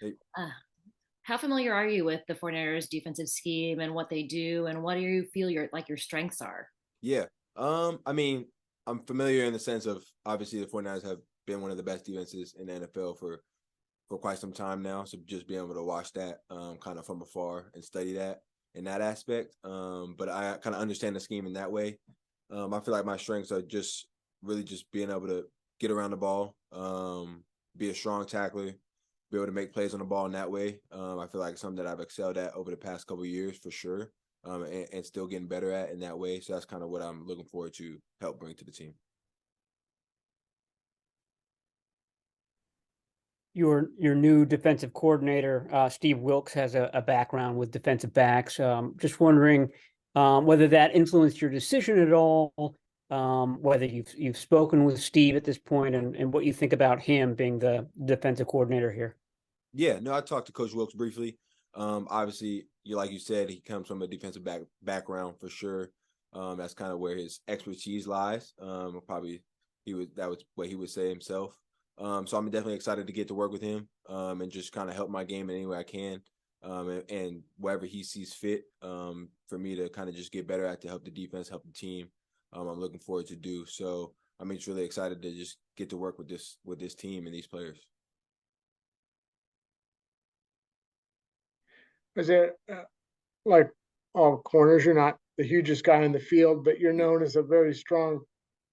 Hey, Uh, how familiar are you with the 49ers defensive scheme and what they do and what do you feel your strengths are? yeah. I mean, I'm familiar in the sense of obviously the 49ers have been one of the best defenses in the NFL for quite some time now. So just being able to watch that kind of from afar and study that in that aspect. But I kind of understand the scheme in that way. I feel like my strengths are just really just being able to get around the ball, be a strong tackler, be able to make plays on the ball in that way. I feel like something that I've excelled at over the past couple of years for sure, and still getting better at in that way. So that's kind of what I'm looking forward to help bring to the team. Your new defensive coordinator, Steve Wilks, has a background with defensive backs. Just wondering whether that influenced your decision at all, whether you've spoken with Steve at this point, and what you think about him being the defensive coordinator here. Yeah, no, I talked to Coach Wilkes briefly. Obviously, like you said, he comes from a defensive background for sure. That's kind of where his expertise lies. Probably that was what he would say himself. So I'm definitely excited to get to work with him and just kind of help my game in any way I can, and wherever he sees fit for me to kind of just get better at to help the defense, help the team. I'm looking forward to do so. I'm just really excited to just get to work with this team and these players. Is it like all corners? You're not the hugest guy in the field, but you're Yeah. known as a very strong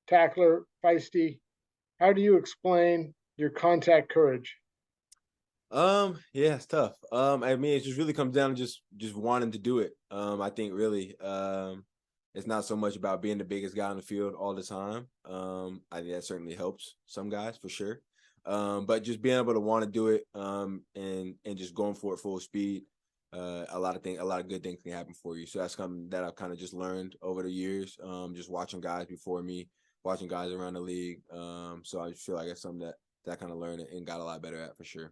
tackler, feisty. How do you explain your contact courage? Yeah, it's tough. I mean, it just really comes down to just wanting to do it. I think really, it's not so much about being the biggest guy on the field all the time. I think that certainly helps some guys for sure. But just being able to want to do it, and just going for it full speed. A lot of good things can happen for you. So that's something that I've kind of just learned over the years. Just watching guys before me, watching guys around the league. So I just feel like it's something that I kind of learned and got a lot better at for sure.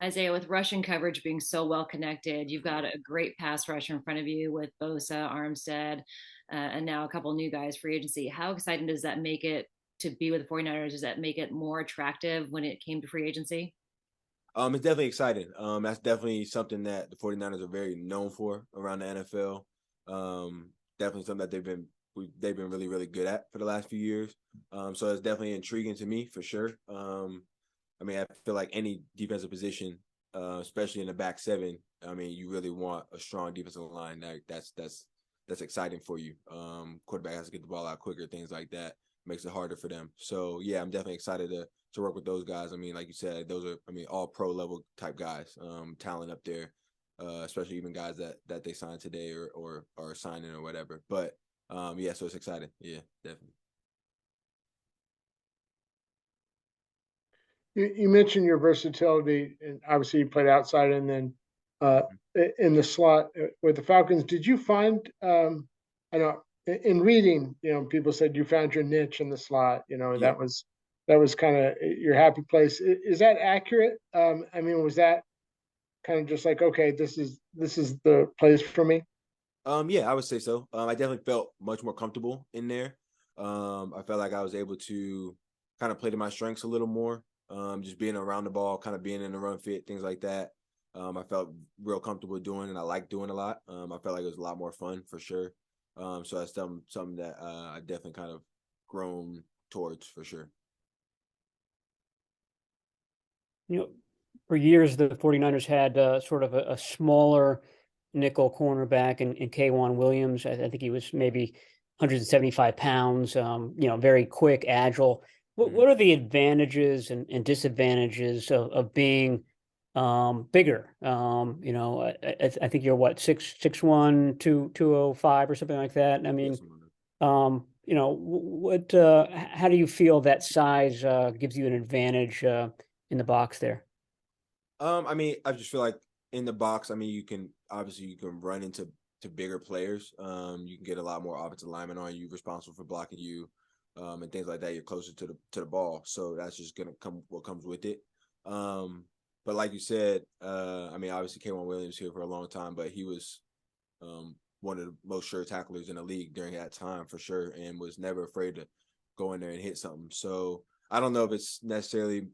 Isaiah, with Russian coverage being so well connected, you've got a great pass rush in front of you with Bosa, Armstead, and now a couple new guys free agency. How exciting does that make it to be with the 49ers? Does that make it more attractive when it came to free agency? It's definitely exciting. That's definitely something that the 49ers are very known for around the NFL. Definitely something that they've been really, really good at for the last few years. So it's definitely intriguing to me for sure. I mean, I feel like any defensive position, especially in the back seven, I mean, you really want a strong defensive line. That's exciting for you. Quarterback has to get the ball out quicker, things like that makes it harder for them. So yeah, I'm definitely excited to work with those guys. I mean, like you said, those are all pro level type guys, talent up there, especially even guys that they signed today or are signing or whatever. But yeah, so it's exciting. Yeah, definitely. You mentioned your versatility, and obviously you played outside and then uh, in the slot with the Falcons. Did you find? I know in reading, people said you found your niche in the slot. Yeah. That was kind of your happy place. Is that accurate? I mean, was that kind of just like, okay, this is the place for me? Yeah, I would say so. I definitely felt much more comfortable in there. I felt like I was able to kind of play to my strengths a little more. Just being around the ball, kind of being in the run fit, things like that. I felt real comfortable doing, and I like doing a lot. I felt like it was a lot more fun for sure. So that's something that I definitely kind of grown towards for sure. You know, for years the 49ers had sort of a smaller nickel cornerback in K'Wan Williams. I think he was maybe 175 pounds, very quick, agile. What Mhm. are the advantages and disadvantages of being bigger? I think you're what, 6'1", 205 or something like that. I mean, Yes, I'm on that. how do you feel that size gives you an advantage in the box there? I mean, I just feel like in the box, I mean, you can run into bigger players. You can get a lot more offensive linemen on you, responsible for blocking you, and things like that. You're closer to the ball, so that's just gonna come what comes with it. But like you said, I mean, obviously, K'Wan Williams here for a long time, but he was one of the most sure tacklers in the league during that time for sure, and was never afraid to go in there and hit something. So I don't know if it's necessarily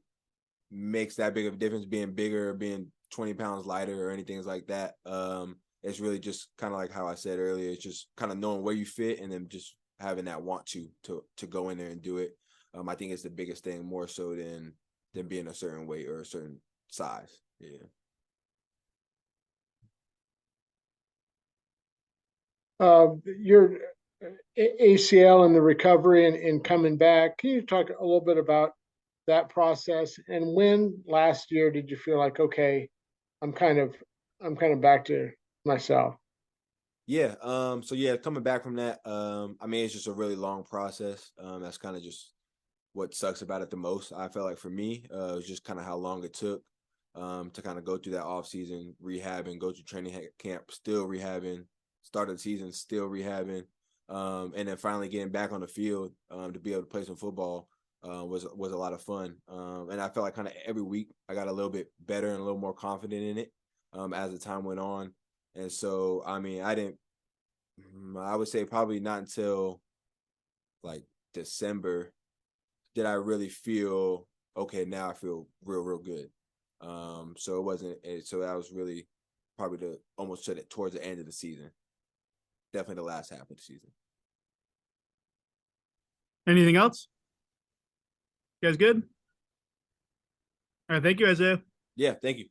makes that big of a difference being bigger or being 20 pounds lighter or anything like that. It's really just kind of like how I said earlier. It's just kind of knowing where you fit and then just having that want to go in there and do it. I think it's the biggest thing, more so than being a certain weight or a certain size. Yeah. Your ACL and the recovery and coming back. Can you talk a little bit about that process? And when last year did you feel like, okay, I'm kind of back to myself? Yeah. So yeah, coming back from that, I mean, it's just a really long process. That's kind of just what sucks about it the most. I felt like for me, it was just kind of how long it took to kind of go through that off season rehabbing, go to training camp, still rehabbing, start of the season, still rehabbing, and then finally getting back on the field to be able to play some football was a lot of fun. And I felt like kind of every week I got a little bit better and a little more confident in it as the time went on. And so, I mean, I would say probably not until like December did I really feel okay. Now I feel real good. So it wasn't. So that was really probably almost towards the end of the season. Definitely the last half of the season. Anything else? You guys good? All right. Thank you, Isaiah. Yeah. Thank you.